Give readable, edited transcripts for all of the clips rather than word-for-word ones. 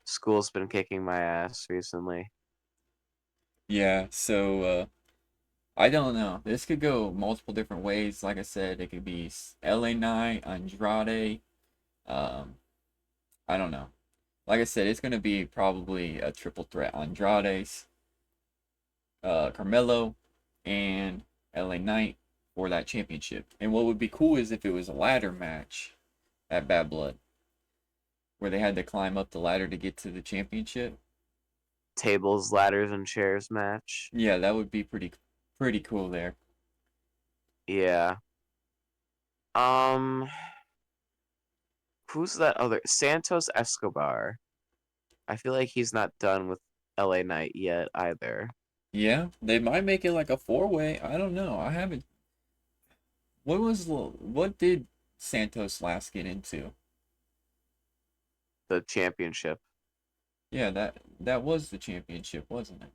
School's been kicking my ass recently. Yeah, so I don't know. This could go multiple different ways. Like I said, it could be LA Knight, Andrade. Um, I don't know. Like I said, it's gonna be probably a triple threat: Andrade's, Carmelo, and LA Knight for that championship. And what would be cool is if it was a ladder match at Bad Blood, where they had to climb up the ladder to get to the championship. Tables, ladders, and chairs match. Yeah, that would be pretty cool there. Yeah. Um, who's that other Santos Escobar? I feel like he's not done with LA Knight yet either. Yeah, they might make it like a four-way. I don't know. I haven't. What did Santos last get into? The championship. Yeah, that was the championship, wasn't it?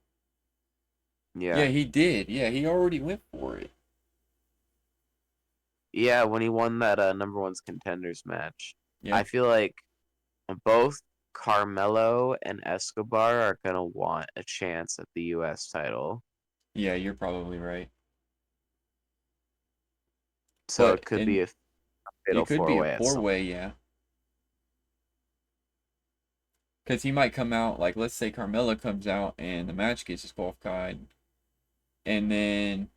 Yeah, Yeah. he did. Yeah, he already went for it. Yeah, when he won that number one's contenders match. I Yep. feel like both Carmelo and Escobar are gonna want a chance at the US title. Yeah, you're probably right. So But it could be and a fatal it could four be a way at some. four-way, yeah. Because he might come out like, let's say Carmella comes out and the match gets disqualified, and then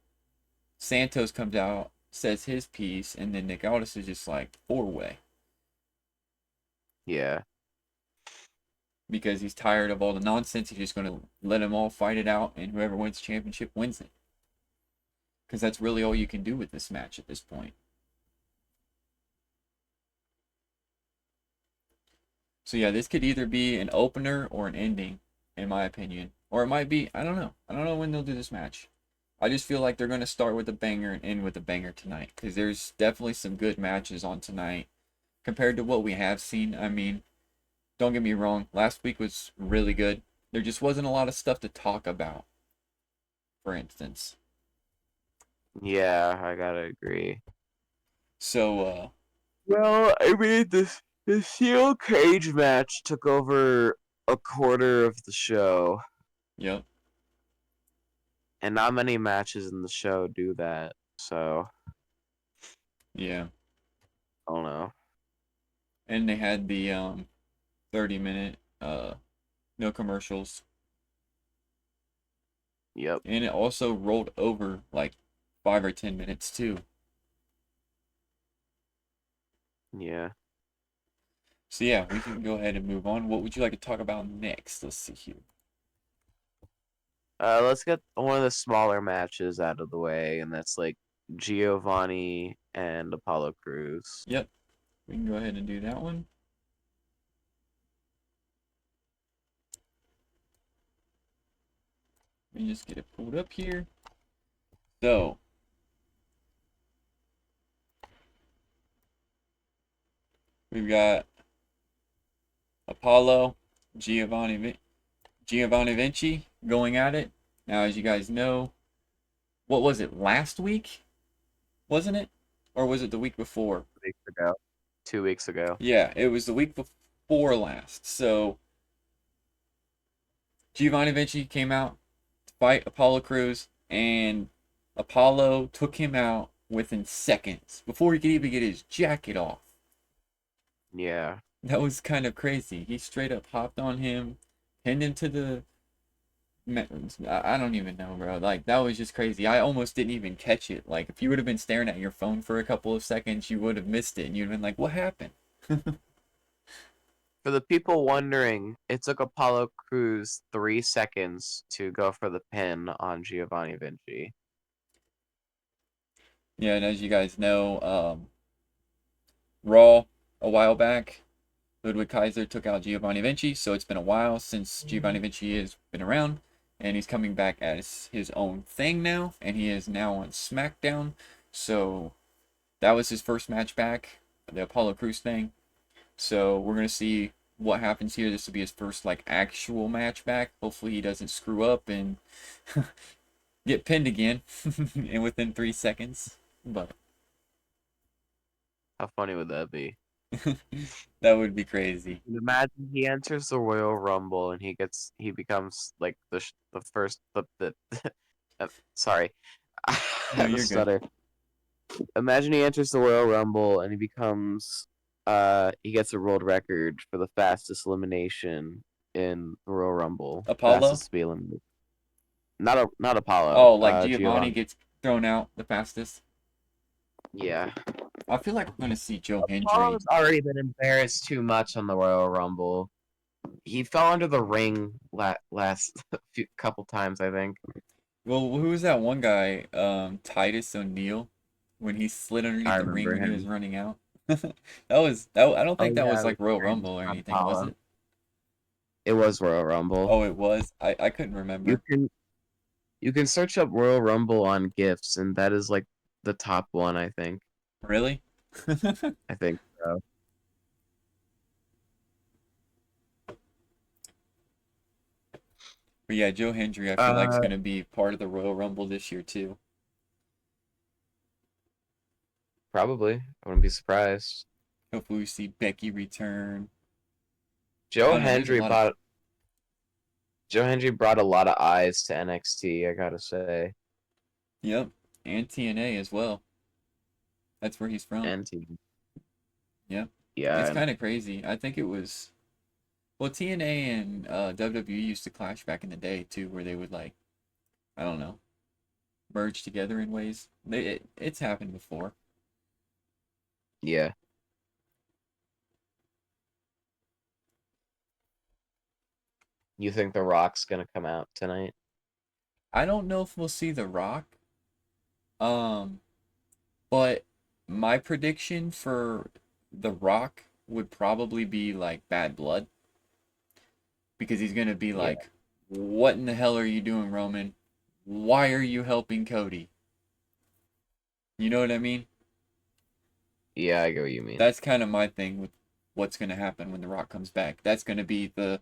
Santos comes out, says his piece, and then Nick Aldis is just like four-way Yeah. because he's tired of all the nonsense. He's just gonna let them all fight it out, and whoever wins the championship wins it. Because that's really all you can do with this match at this point. So yeah, this could either be an opener or an ending, in my opinion. Or it might be, I don't know. I don't know when they'll do this match. I just feel like they're going to start with a banger and end with a banger tonight. Because there's definitely some good matches on tonight compared to what we have seen. I mean, don't get me wrong. Last week was really good. There just wasn't a lot of stuff to talk about, for instance. Yeah, I gotta agree. So, Well, I mean, the steel cage match took over a quarter of the show, yep. and not many matches in the show do that. So Yeah. I don't know. And they had the 30-minute no commercials. Yep. And it also rolled over like 5 or 10 minutes too. Yeah. So yeah, we can go ahead and move on. What would you like to talk about next? Let's see here. Let's get one of the smaller matches out of the way, and that's like Giovanni and Apollo Crews. Yep, we can go ahead and do that one. Let me just get it pulled up here. So we've got Apollo, Giovanni Vinci going at it. Now, as you guys know, what was it last week? Wasn't it, or was it the week before? 2 weeks ago. 2 weeks ago. Yeah, it was the week before last. So Giovanni Vinci came out to fight Apollo Crews, and Apollo took him out within seconds before he could even get his jacket off. Yeah. That was kind of crazy. He straight up hopped on him, pinned him to the. I don't even know, bro. Like, that was just crazy. I almost didn't even catch it. Like, if you would have been staring at your phone for a couple of seconds, you would have missed it, and you'd have been like, what happened? For the people wondering, it took Apollo Crews 3 seconds to go for the pin on Giovanni Vinci. Yeah, and as you guys know, Raw a while back, Ludwig Kaiser took out Giovanni Vinci, so it's been a while since Giovanni Vinci has been around, and he's coming back as his own thing now, and he is now on Smackdown. So that was his first match back, the Apollo Crews thing. So we're gonna see what happens here. This will be his first like actual match back. Hopefully he doesn't screw up and get pinned again, and within 3 seconds. But How funny would that be? That would be crazy. Imagine he enters the Royal Rumble and he becomes like the first sorry, I No, have a you're good. stutter. Imagine he enters the Royal Rumble and he gets a world record for the fastest elimination in the Royal Rumble. Apollo? Fastest to be eliminated. Not Oh, Apollo, like Giovanni Giovanni. gets thrown out the fastest. Yeah. I feel like we're gonna see Joe Hendry. Apollo's already been embarrassed too much on the Royal Rumble. He fell under the ring last couple times, I think. Well, who was that one guy? Titus O'Neil, when he slid I underneath the ring remember when he was him. running out. That was that. I don't Oh think that yeah, was it was like Royal Prince, Rumble or not anything, was Apollo. it? It was Royal Rumble. Oh, it was. I couldn't You remember. can you can search up Royal Rumble on GIFs, and that is like the top one, I think. Really? I think so. But yeah, Joe Hendry, I feel like is Uh, gonna be part of the Royal Rumble this year too. Probably. I wouldn't be surprised. Hopefully, we see Becky return. I Joe don't know. There's a Hendry lot of brought Joe Hendry brought a lot of eyes to NXT, I gotta say. yep, and TNA as well. That's where he's from. And he, Yep, yeah, it's and kind of crazy. I think it was well TNA and WWE used to clash back in the day too, where they would like I don't know merge together in ways. It's happened before. yeah. You think The Rock's gonna come out tonight? I don't know if we'll see The Rock. Um, but my prediction for The Rock would probably be like Bad Blood because he's gonna be Yeah, like, "What in the hell are you doing, Roman? Why are you helping Cody?" You know what I mean? yeah, I get what you mean. That's kind of my thing with what's gonna happen when The Rock comes back. That's gonna be the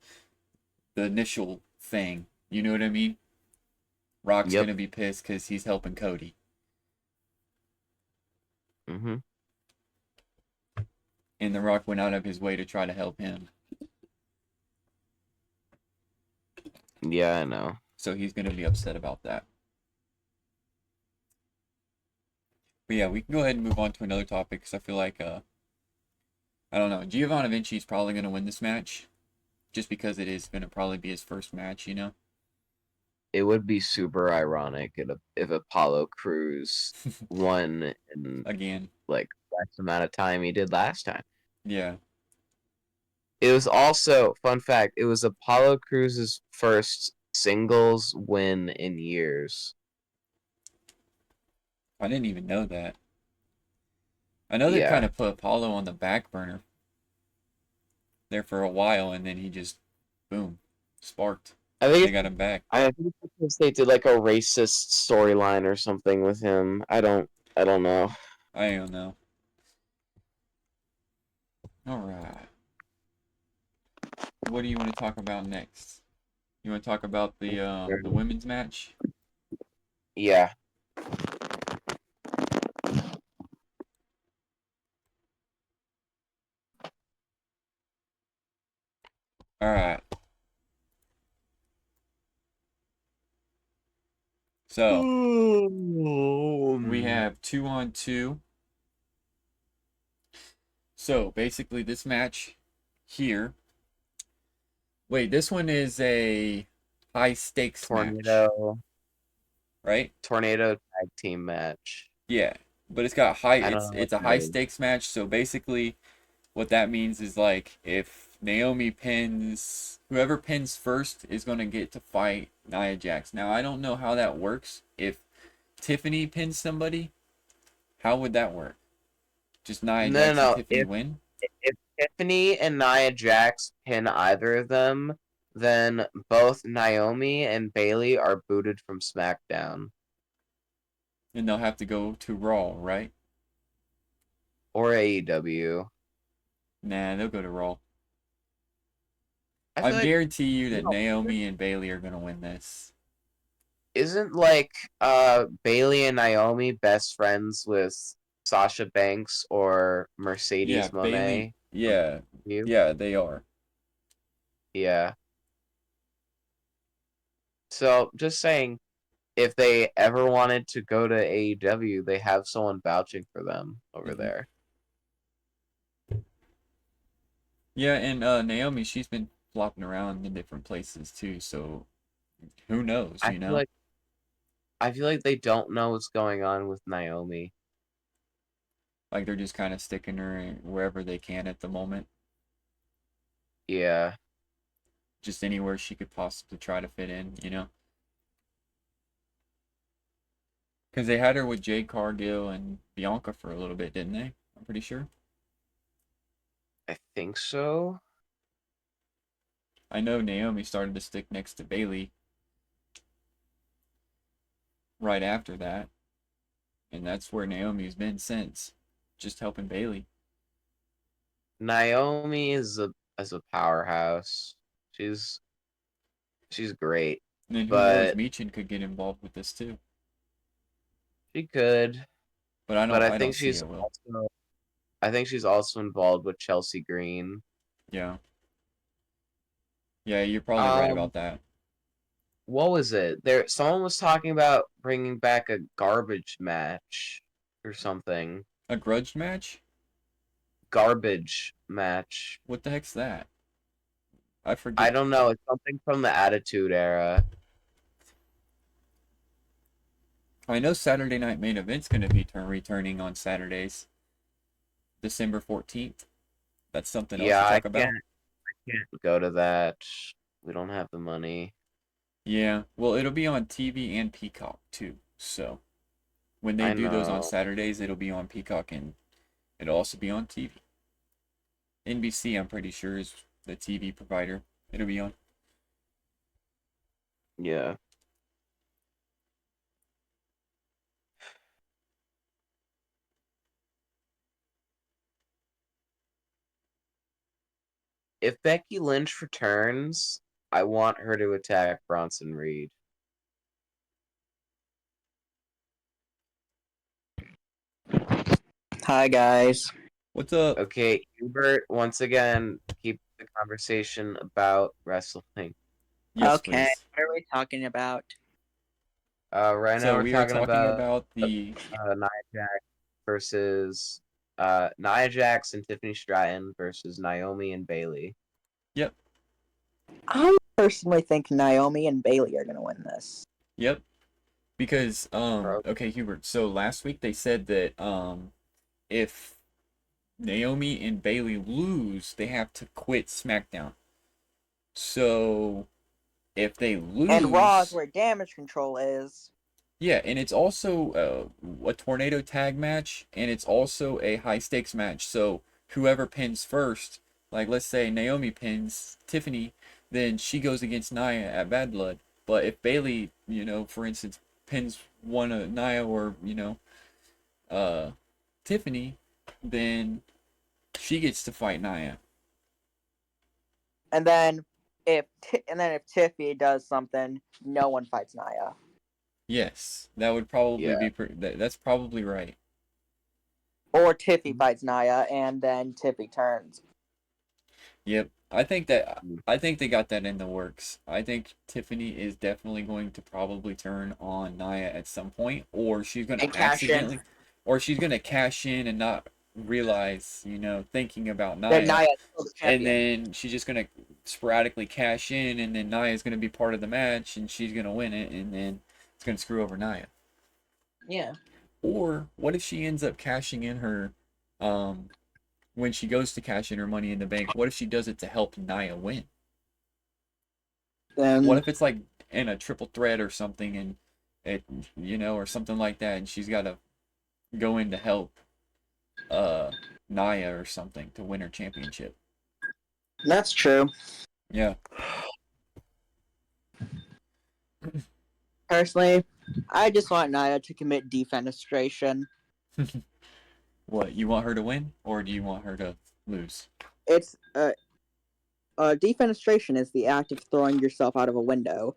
initial thing. You know what I mean? Rock's Yep. gonna be pissed because he's helping Cody, Mm-hmm. and The Rock went out of his way to try to help him. Yeah, I know. So he's gonna be upset about that. But yeah, we can go ahead and move on to another topic because I feel like I don't know. Giovanni Vinci is probably gonna win this match, just because it is gonna probably be his first match. You know. It would be super ironic if Apollo Crews won in Again, like less amount of time he did last time. yeah. It was also, fun fact, it was Apollo Crews' first singles win in years. I didn't even know that. I know they kind Yeah. of put Apollo on the back burner there for a while, and then he just boom, sparked. I think They it's got him back. I think it's because they did like a racist storyline or something with him. I don't know. I don't know. All right. What do you want to talk about next? You want to talk about the women's match? Yeah. All right. So we have 2-on-2. So basically, this match here. Wait, this one is a high stakes match, Tornado right? Tornado tag team match. Yeah, but it's got high. I don't It's know what it's a high that is. stakes match. So basically, what that means is like if Naomi pins whoever pins first is gonna get to fight Nia Jax. Now I don't know how that works. If Tiffany pins somebody, how would that work? Just Nia No, no, Jax and no. Tiffany win? If Tiffany and Nia Jax pin either of them, then both Naomi and Bayley are booted from SmackDown And they'll have to go to Raw, right? or AEW. Nah, they'll go to Raw. I I feel like guarantee you that no, Naomi and Bayley are gonna win this. isn't like Bayley and Naomi best friends with Sasha Banks or Yeah, Mercedes Bayley Moné? Yeah, You? yeah, they are. Yeah. So just saying, if they ever wanted to go to AEW, they have someone vouching for them over Hmm. there. Yeah, and Naomi, she's been flopping around in different places too, so who knows, I you feel know? like I feel like they don't know what's going on with Naomi. Like they're just kind of sticking her wherever they can at the moment, Yeah. just anywhere she could possibly try to fit in, you know? Because they had her with Jade Cargill and Bianca for a little bit, didn't they? I'm pretty sure. I think so. I know Naomi started to stick next to Bayley right after that, and that's where Naomi's been since, just helping Bayley. Naomi is a powerhouse. She's she's great, And then who knows, but Michin could get involved with this too, she could. but I But don't, I don't see it will. I think she's also involved with Chelsea Green. Yeah, yeah, you're probably right Um, about that. what was it? There, someone was talking about bringing back a garbage match or something. A grudge match? Garbage match. What the heck's that? I I forget. don't know. It's something from the Attitude Era. I know Saturday Night Main Event's going to be returning on Saturdays, December 14th. That's something else to Yeah, talk about. can't go to that. We don't have the money. Yeah, well, it'll be on TV and Peacock too. So when they I do those on know. Saturdays, it'll be on Peacock and it'll also be on TV. NBC, I'm pretty sure, is the TV provider it'll be on. Yeah. If Becky Lynch returns, I want her to attack Bronson Reed. Hi guys. What's up? Okay, Hubert, once again, keep the conversation about wrestling. Yes, Okay, please. what are we talking about? Right now So we're we are talking talking about about the Nia Jax versus Nia Jax and Tiffany Stratton versus Naomi and Bayley. yep, I personally think Naomi and Bayley are gonna win this. yep. Because Bro, okay, Hubert. So last week they said that if Naomi and Bayley lose, they have to quit SmackDown. So if they And Raw is lose, where damage control is. yeah, and it's also a tornado tag match, and it's also a high stakes match. So whoever pins first, like let's say Naomi pins Tiffany, then she goes against Nia at Bad Blood. But if Bayley, for instance, pins one of Nia or uh, Tiffany, then she gets to fight Nia. And then if Tiffy does something, no one fights Nia. Yes, that would probably yeah. be that's probably right. Or Tiffy fights Nia and then Tiffy turns. Yep. I think they got that in the works. I think Tiffany is definitely going to probably turn on Nia at some point, or she's gonna And cash in. accidentally, or she's gonna cash in and not realize, thinking about Then Nia, Nia is still the and champion. then she's just gonna sporadically cash in, and then Nia's gonna be part of the match, and she's gonna win it, and then it's gonna screw over Nia. Yeah. Or what if she ends up cashing in her, um, when she goes to cash in her money in the bank? What if she does it to help Nia win? What Then if it's like in a triple threat or something, and it, or something like that, and she's got to go in to help uh Nia or something to win her championship? that's true. Yeah. Personally, I just want Nia to commit defenestration. What, you want her to win, or do you want her to lose? It's defenestration is the act of throwing yourself out of a window.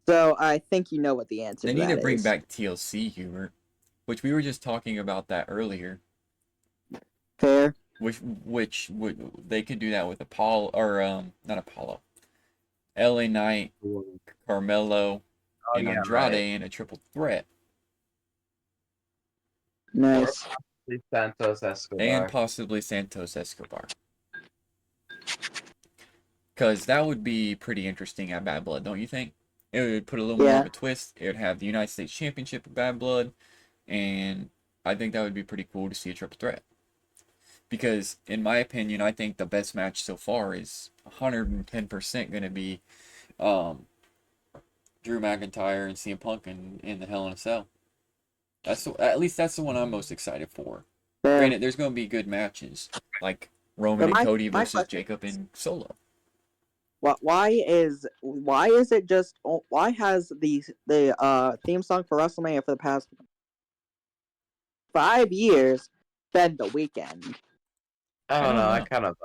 So I think you know what the answer They to need to that bring is. back TLC, Hubert, which we were just talking about that earlier. Fair. which would they could do that with Apollo or not Apollo, LA Knight, Carmelo, Oh and yeah, Andrade right. in a triple threat, Or Nice. possibly Santos and Escobar. possibly Santos Escobar. Because that would be pretty interesting at Bad Blood, don't you think? It would put a little more of Yeah. a twist. It would have the United States Championship of Bad Blood, and I think that would be pretty cool to see a triple threat. Because, in my opinion, I think the best match so far is 110% going to be um, Drew McIntyre and CM Punk in the Hell in a Cell. At least that's the one I'm most excited for. Fair. Granted, there's going to be good matches like Roman But and my Cody my versus question Jacob is, and Solo. why is it just why has the theme song for WrestleMania for the past 5 years been The Weekend? I I don't don't know. I know. kind of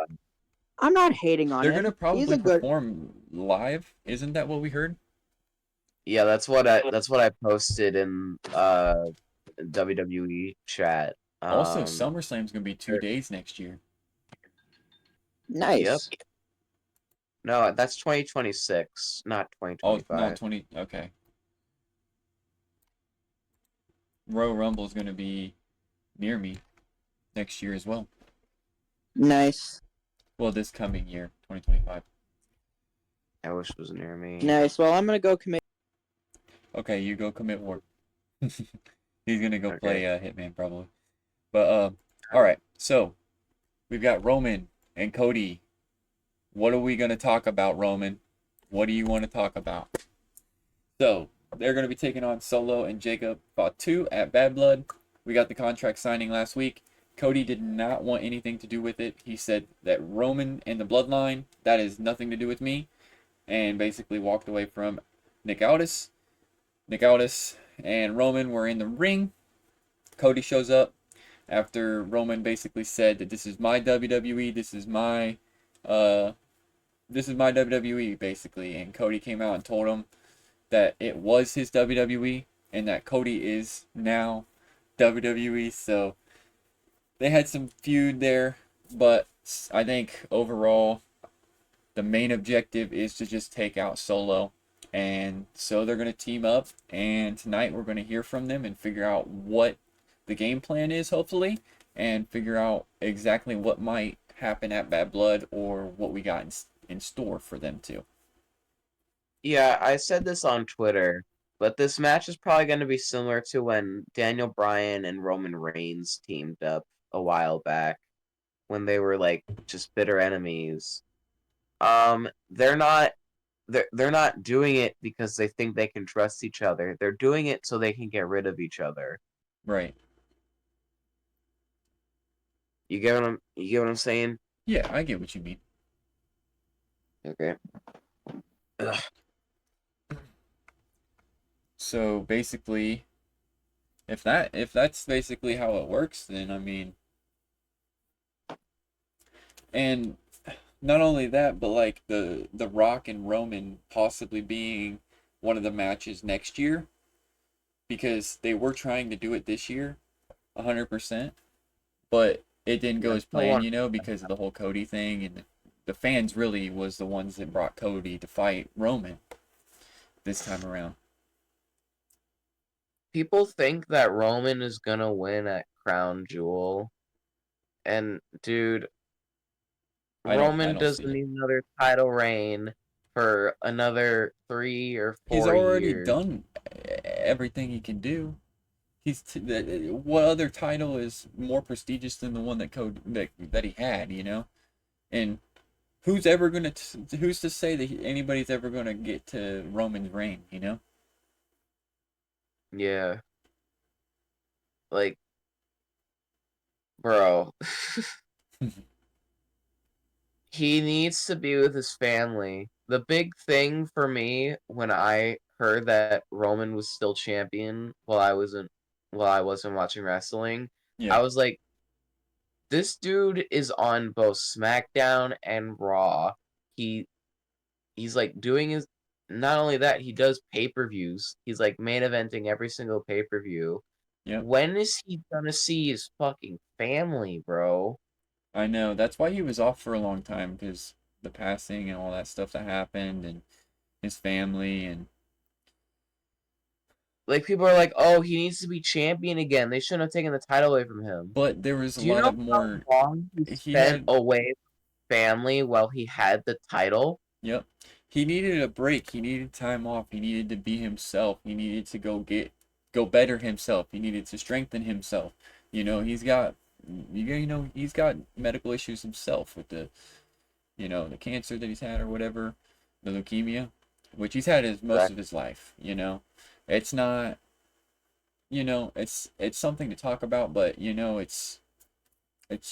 I'm not hating on They're gonna him. He's probably a good. perform live, isn't that what we heard? yeah. That's what I posted in WWE chat. Also, Um. SummerSlam's gonna be 2 days next year. Yep. Nice. No, that's 2026, not Oh, not 2025. 20. Okay. Royal Rumble's gonna be near me next year as well. Nice. Well, this coming year, 2025. I wish it was near me. Nice. Well, I'm gonna go commit. Okay, you go commit war. He's gonna go Okay. play Hitman probably. But all right. So we've got Roman and Cody. What are we gonna talk about, Roman? What do you want to talk about? So they're going to be taking on Solo and Jacob Fatu at Bad Blood. We got the contract signing last week. Cody did not want anything to do with it. He said that Roman and the Bloodline, that is nothing to do with me, and basically walked away from Nick Aldis. Nick Aldis and Roman were in the ring. Cody shows up after Roman basically said that this is my WWE, uh this is my WWE basically, and Cody came out and told him that it was his WWE and that Cody is now WWE. So they had some feud there, but I think overall the main objective is to just take out Solo. And so they're going to team up, and tonight we're going to hear from them and figure out what the game plan is, hopefully, and figure out exactly what might happen at Bad Blood or what we got in store for them too. Yeah, I said this on Twitter, but this match is probably going to be similar to when Daniel Bryan and Roman Reigns teamed up a while back when they were like just bitter enemies. They're not they're not doing it because they think they can trust each other. They're doing it so they can get rid of each other. Right. You get what I'm saying? Yeah, I get what you mean. Okay. Ugh. So basically, if that's basically how it works, then I mean, and not only that, but like the Rock and Roman possibly being one of the matches next year because they were trying to do it this year, 100%, but it didn't go I as still planned, want you know, because of the whole Cody thing, and the fans really was the ones that brought Cody to fight Roman this time around. people think that Roman is gonna win at Crown Jewel, and dude, I Roman don't see doesn't it. need another title reign for another 3 or 4 He's already years. done everything he can do. What other title is more prestigious than the one that that he had, you know? And who's to say that anybody's ever gonna get to Roman's reign, you know? Yeah, like, bro, he needs to be with his family. The big thing for me when I heard that Roman was still champion while I wasn't watching wrestling, Yeah, I was like, this dude is on both SmackDown and Raw. He he's like doing his not only that, he does pay-per-views. He's like main eventing every single pay-per-view. Yep. When is he gonna see his fucking family, bro? I know. That's why he was off for a long time, because the passing and all that stuff that happened, and his family, and Like people are like, oh, he needs to be champion again. They shouldn't have taken the title away from him. but there was a Do you lot know of how more. long he He spent had. away from family while he had the title? Yep. He needed a break. He needed time off. He needed to be himself. He needed to go better himself. He needed to strengthen himself. He's got medical issues himself with the cancer that he's had or whatever, the leukemia, which he's had his most Correct. of his life. It's not, it's something to talk about, but it's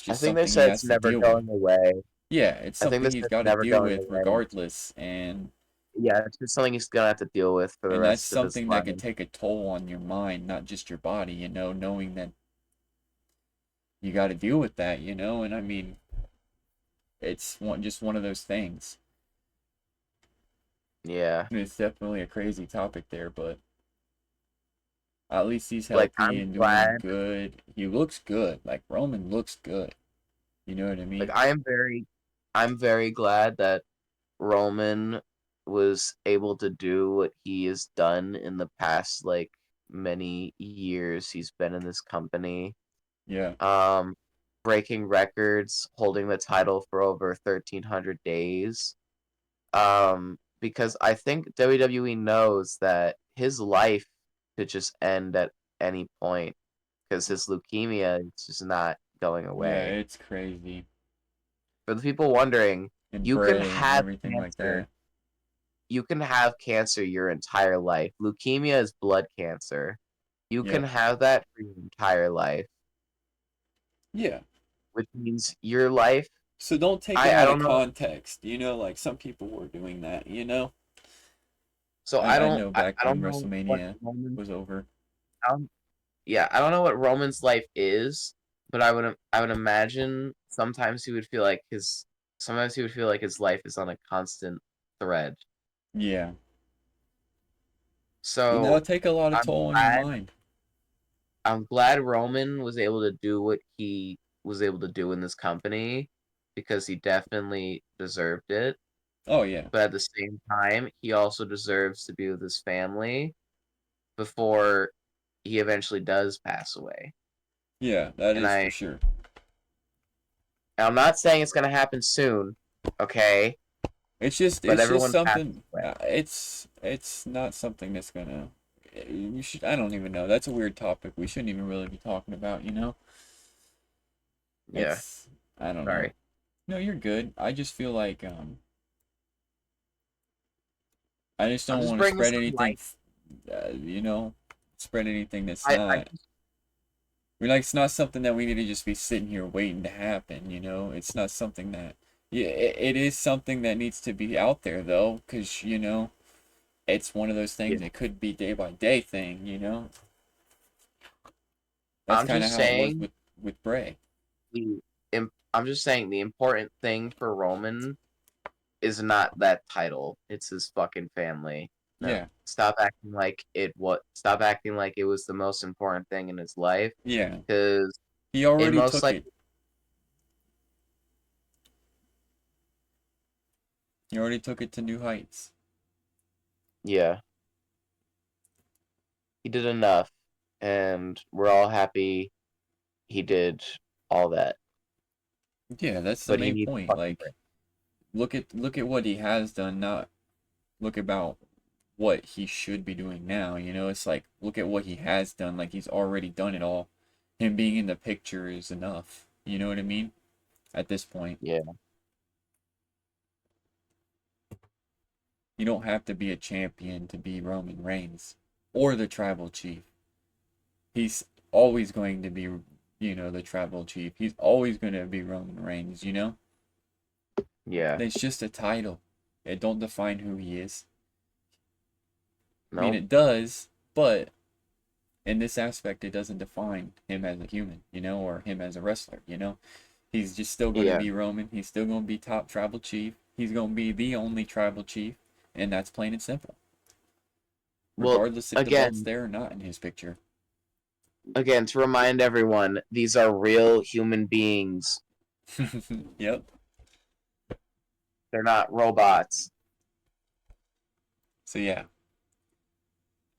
I just think they something he said it's has to never deal with. going away. Yeah, it's I think something this he's is got to never deal going with away. regardless, and Yeah, it's just something he's gonna have to deal with for the and that's rest of his something that life. could take a toll on your mind, not just your body, knowing that you got to deal with that, and I mean, it's just one of those things. Yeah. It's definitely a crazy topic there, but at least he's Like healthy I'm and doing glad good. He looks good. Like Roman looks good. You know what I like mean? I'm very glad that Roman was able to do what he has done in the past like many years he's been in this company. Yeah. Um Breaking records, holding the title for over 1300 days. Because I think WWE knows that his life could just end at any point because his leukemia is just not going Yeah, away. it's crazy. For the people wondering, And you can Bray and have everything like cancer. that. You can have cancer your entire life. Leukemia is blood cancer. You can Yep. have that for your entire life, Yeah. which means your life. So don't take it I out of don't know. context. Like some people were doing that. So I I don't. know I, back I when don't know what WrestleMania Roman's. was over. Yeah, I don't know what Roman's life is, but I would imagine sometimes he would feel like his life is on a constant thread. Yeah. And that'll So take a lot of I'm toll on your glad mind. I'm glad Roman was able to do what he was able to do in this company because he definitely deserved it. Oh yeah. But at the same time, he also deserves to be with his family before he eventually does pass away. Yeah, that And is for sure. I'm not saying it's gonna happen soon, okay? But It's just everyone passes something. away. It's not something that's gonna. You should. I don't even know. That's a weird topic. We shouldn't even really be talking about. Yeah, It's. I don't know. sorry. No, you're good. I just feel like I just I'm don't just want to bringing spread some anything. light. Uh, you know, Spread anything that's I not. It's not something that we need to just be sitting here waiting to happen. It's not something that. Yeah, it is something that needs to be out there though, because it's one of those yeah, things. It could be day by day thing. That's I'm kind of just how it was saying with Bray. I'm just saying the important thing for Roman is not that title. It's his fucking family. No, Yeah, stop acting like it was the most important thing in his life yeah. because He it already most took it. likely He already took it to new heights. yeah, he did enough and we're all happy he did all that. Yeah, that's the But he main needs a point. fucking Like, break. look at what he has done, not look about what he should be doing now. It's like look at what he has done. Like he's already done it all. Him being in the picture is enough. You know what I mean? At this point, Yeah. you don't have to be a champion to be Roman Reigns or the tribal chief. He's always going to be, the tribal chief. He's always going to be Roman Reigns. Yeah. It's just a title. It don't define who he is. I mean, Nope. it does, but in this aspect, it doesn't define him as a human, or him as a wrestler. He's just still going to Yeah. be Roman. He's still going to be top tribal chief. He's going to be the only tribal chief, and that's plain and simple. Well, Regardless if the belt's again, there or not in his picture. again, to remind everyone, these are real human beings. Yep. They're not robots. So yeah,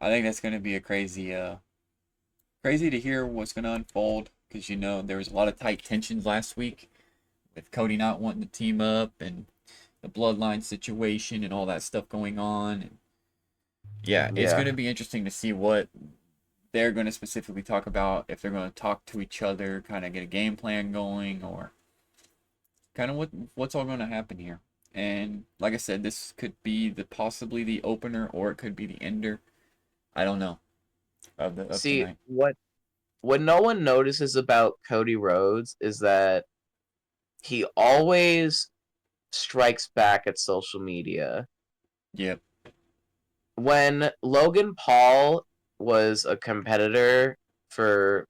I think that's gonna be a crazy to hear what's gonna unfold because there was a lot of tight tensions last week with Cody not wanting to team up and the bloodline situation and all that stuff going on. And yeah, it's Yeah. gonna be interesting to see what they're gonna specifically talk about, if they're gonna talk to each other, kind of get a game plan going, or kind of what's all gonna happen here. And like I said, this could be possibly the opener, or it could be the ender. I don't know of See, tonight. what no one notices about Cody Rhodes is that he always strikes back at social media. Yep. When Logan Paul was a competitor for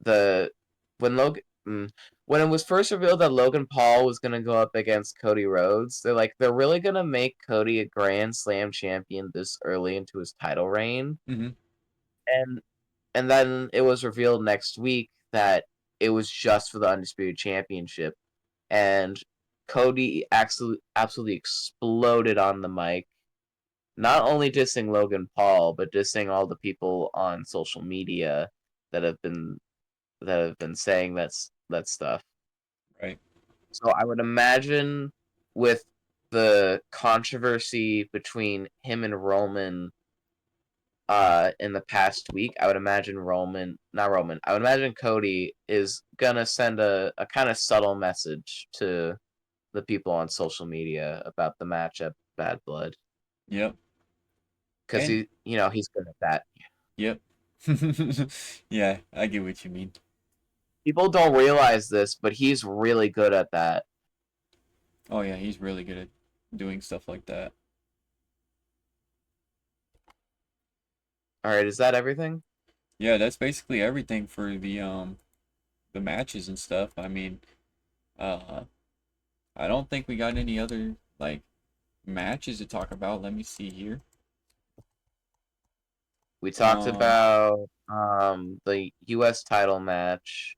the when Logan when it was first revealed that Logan Paul was gonna go up against Cody Rhodes, they're really gonna make Cody a Grand Slam champion this early into his title reign, Mm-hmm. and and then it was revealed next week that it was just for the Undisputed Championship, and Cody absolutely exploded on the mic, not only dissing Logan Paul, but dissing all the people on social media that have been saying that stuff. Right. So I would imagine with the controversy between him and Roman in the past week, I would imagine I would imagine Cody is gonna send a kind of subtle message to the people on social media about the match at Bad Blood. Yep. Because And he's good at that. yep. Yeah, I get what you mean. People don't realize this, but he's really good at that. Oh yeah, he's really good at doing stuff like that. All right, is that everything? Yeah, that's basically everything for the matches and stuff. I mean, uh I don't think we got any other like matches to talk about. Let me see here. We talked Um, about the U.S. title match,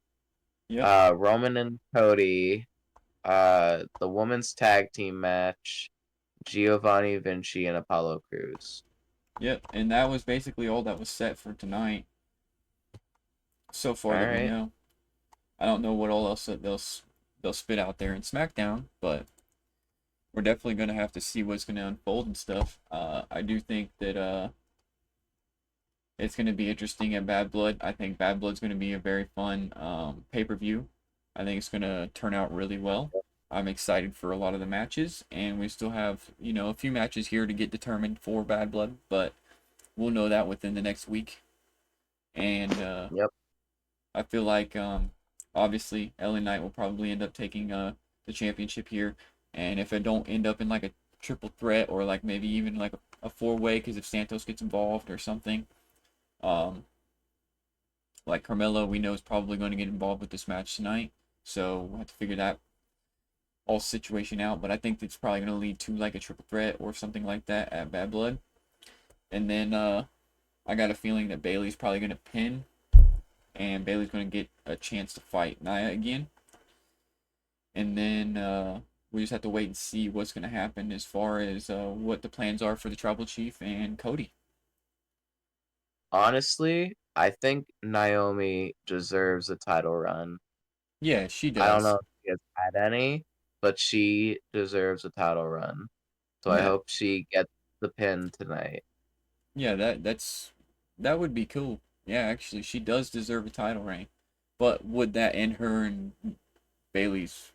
yep, Roman and Cody, the women's tag team match, Giovanni, Vinci, and Apollo Crews. yep, and that was basically all that was set for tonight so All far that we right. know. I don't know what all else that they'll spit out there in SmackDown, but we're definitely gonna have to see what's gonna unfold and stuff. I do think that it's gonna be interesting at Bad Blood. I think Bad Blood's gonna be a very fun pay-per-view. I think it's gonna turn out really well. I'm excited for a lot of the matches, and we still have a few matches here to get determined for Bad Blood, but we'll know that within the next week. And Yep. I feel like obviously LA Knight will probably end up taking the championship here, and if it don't end up in like a triple threat or like maybe even like a four-way, because if Santos gets involved or something, um, like Carmelo we know is probably going to get involved with this match tonight, so we'll have to figure that all situation out. But I think it's probably going to lead to like a triple threat or something like that at Bad Blood, and then I got a feeling that Bayley's probably going to pin, and Bayley's going to get a chance to fight Nia again. And then we just have to wait and see what's going to happen as far as what the plans are for the Tribal Chief and Cody. Honestly, I think Naomi deserves a title run. Yeah, she I don't know does. if she has had any, but she deserves a title run. So I Yeah, hope she gets the pin tonight. yeah, that would be cool. Yeah, actually, she does deserve a title reign. But would that end her and Bayley's,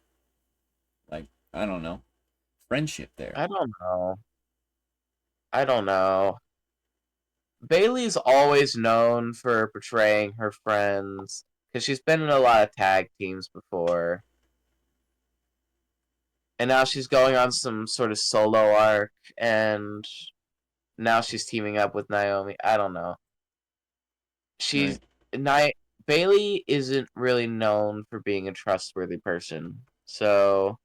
like, I don't know, friendship there? I don't know. I don't know. Bayley's always known for portraying her friends because she's been in a lot of tag teams before. And now she's going on some sort of solo arc, and now she's teaming up with Naomi. I don't know. She's Right. Ni- Bayley isn't really known for being a trustworthy person. So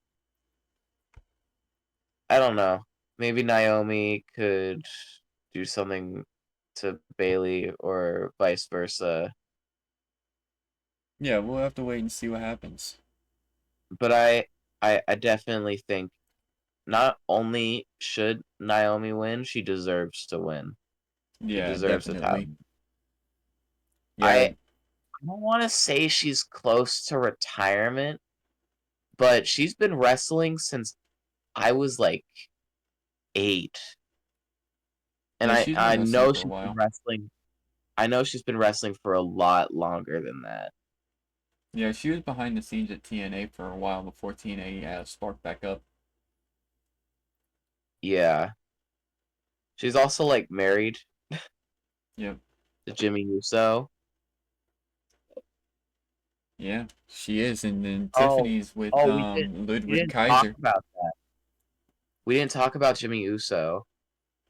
I don't know. Maybe Naomi could do something to Bayley or vice versa. Yeah, we'll have to wait and see what happens. But I definitely think not only should Naomi win, she deserves to win. She Yeah, deserves the title. definitely. Yeah, I don't want to say she's close to retirement, but she's been wrestling since I was like 8. And yeah, she's been I wrestling know for a she's been while. wrestling. I know she's been wrestling for a lot longer than that. Yeah, she was behind the scenes at TNA for a while before TNA sparked back up. Yeah. She's also like married Yep. to Jimmy Uso. Yeah, she is, and then Oh, Tiffany's with oh, we Ludwig didn't talk Kaiser. about that. We didn't talk about Jimmy Uso.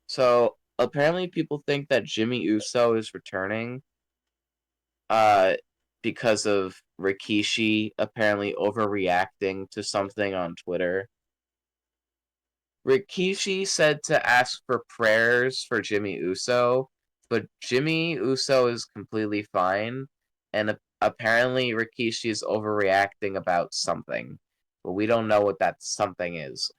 So apparently people think that Jimmy Uso is returning uh because of Rikishi apparently overreacting to something on Twitter. Rikishi said to ask for prayers for Jimmy Uso, but Jimmy Uso is completely fine, and apparently Rikishi is overreacting about something, but we don't know what that something is.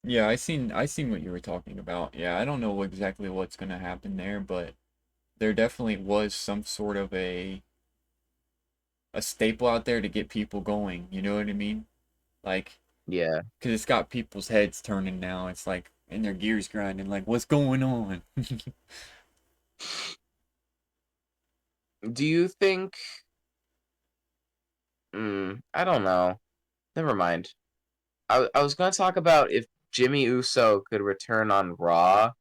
Yeah, I seen what you were talking about. Yeah, I don't know exactly what's gonna happen there, but there definitely was some sort of a staple out there to get people going. You know what I mean? Like, Yeah. because it's got people's heads turning now. It's like, and their gears grinding. Like, what's going on? Do you think? I don't know. Never mind. I was gonna talk about if Jimmy Uso could return on Raw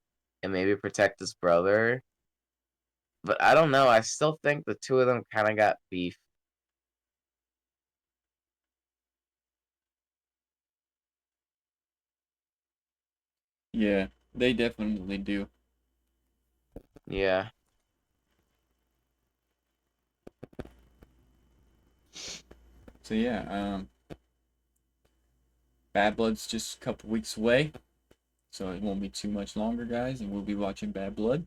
and maybe protect his brother, but I don't know. I still think the two of them kind of got beef. Yeah, they definitely do. Yeah. So yeah, Bad Blood's just a couple weeks away, so it won't be too much longer, guys, and we'll be watching Bad Blood.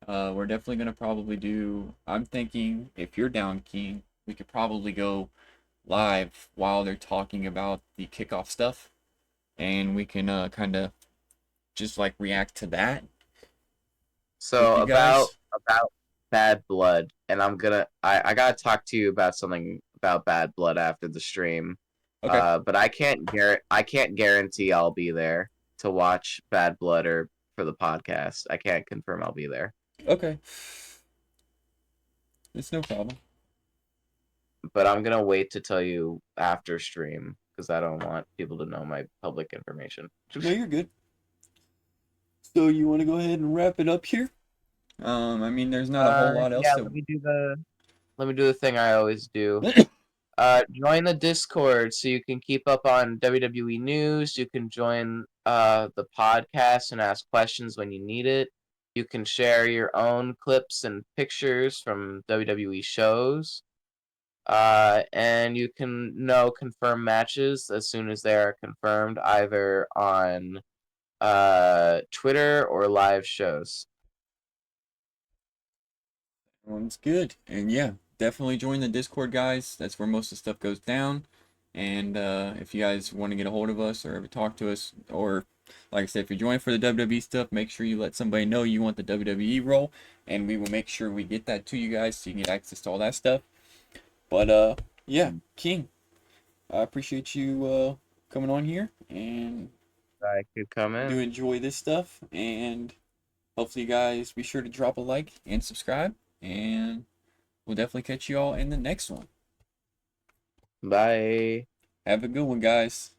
We're definitely gonna probably do. I'm thinking if you're down, Keen, we could probably go live while they're talking about the kickoff stuff, and we can kind of just like react to that with So you guys. about Bad Blood, and I gotta talk to you about something about Bad Blood after the stream. Okay. But I can't guarantee I'll be there to watch Bad Blood or for the podcast. I can't confirm I'll be there. Okay. It's no problem. But I'm gonna wait to tell you after stream because I don't want people to know my public information. No, you're good. So you want to go ahead and wrap it up here? I mean, there's not a whole lot else Yeah, to. let me do the thing I always do. Join the Discord so you can keep up on WWE news. You can join the podcast and ask questions when you need it. You can share your own clips and pictures from WWE shows. And you can know confirm matches as soon as they are confirmed, either on Twitter or live shows. One's good. And yeah, definitely join the Discord, guys. That's where most of the stuff goes down. And if you guys want to get a hold of us or ever talk to us, or like I said, if you're joining for the WWE stuff, make sure you let somebody know you want the WWE role, and we will make sure we get that to you guys so you can get access to all that stuff. But yeah, King, I appreciate you coming on here, and I could come do in. enjoy this stuff. And hopefully, you guys be sure to drop a like and subscribe, and we'll definitely catch you all in the next one. Bye. Have a good one, guys.